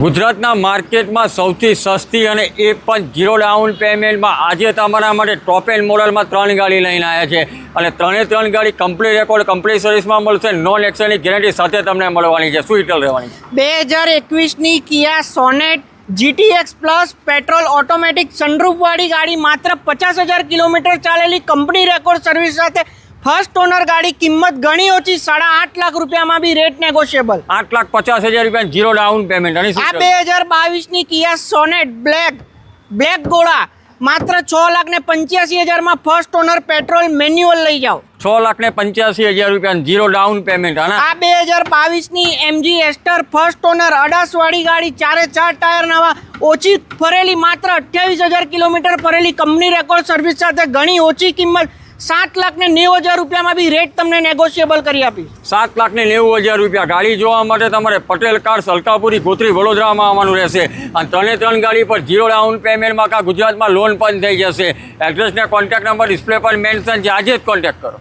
ગુજરાતના માર્કેટમાં સૌથી સસ્તી અને એ પણ ઝીરો ડાઉન પેમેન્ટમાં આજે તમારા માટે ટોપ એન્ડ મોડલમાં 3 ગાડી લઈને આવ્યા છે અને ત્રણે ગાડી કમ્પ્લીટ રેકોર્ડ કમ્પ્લીટ સર્વિસમાં મળશે, નોન એક્સચેન્જની ગેરંટી સાથે તમને મળવાની છે. શું ડિટેલ રહેવાની છે? 2021ની Kia Sonet GTX plus petrol automatic સનરૂફવાળી ગાડી માત્ર 50,000 કિલોમીટર ચાલેલી કંપની રેકોર્ડ સર્વિસ સાથે ફર્સ્ટ ઓનર ગાડી, કિંમત ઘણી ઓછી 8.5 લાખ રૂપિયામાં બી રેટ નેગોશિયેબલ. 8,50,000 રૂપિયા ઝીરો ડાઉન પેમેન્ટ. અને આ 2022ની કિયા સોનેટ બ્લેક ગોળા માત્ર 6,85,000માં ફર્સ્ટ ઓનર પેટ્રોલ મેન્યુઅલ લઈ જાઓ. 6,85,000 રૂપિયા ઝીરો ડાઉન પેમેન્ટ. અને આ 2022ની MG એસ્ટર ફર્સ્ટ ઓનર 8 વાળી ગાડી, 4 ટાયર નવા, ઓછી ફરેલી, માત્ર 28,000 કિલોમીટર ફરેલી, કંપની રેકોર્ડ સર્વિસ સાથે ઘણી ઓછી કિંમત 7,90,000 રૂપિયામાં બી રેટ તમને નેગોશિયેબલ કરી આપી. 7,90,000 રૂપિયા. ગાડી જોવા માટે તમારે પટેલ કાર્સ અલકાપુરી ગોત્રી વડોદરામાં આવવાનું રહેશે અને ત્રણ ગાડી પર ઝીરો ડાઉન પેમેન્ટમાં ગુજરાતમાં લોન પણ થઈ જશે. એડ્રેસને કોન્ટેક્ટ નંબર ડિસ્પ્લે પર મેન્શન છે. આજે જ કોન્ટેક્ટ કરો.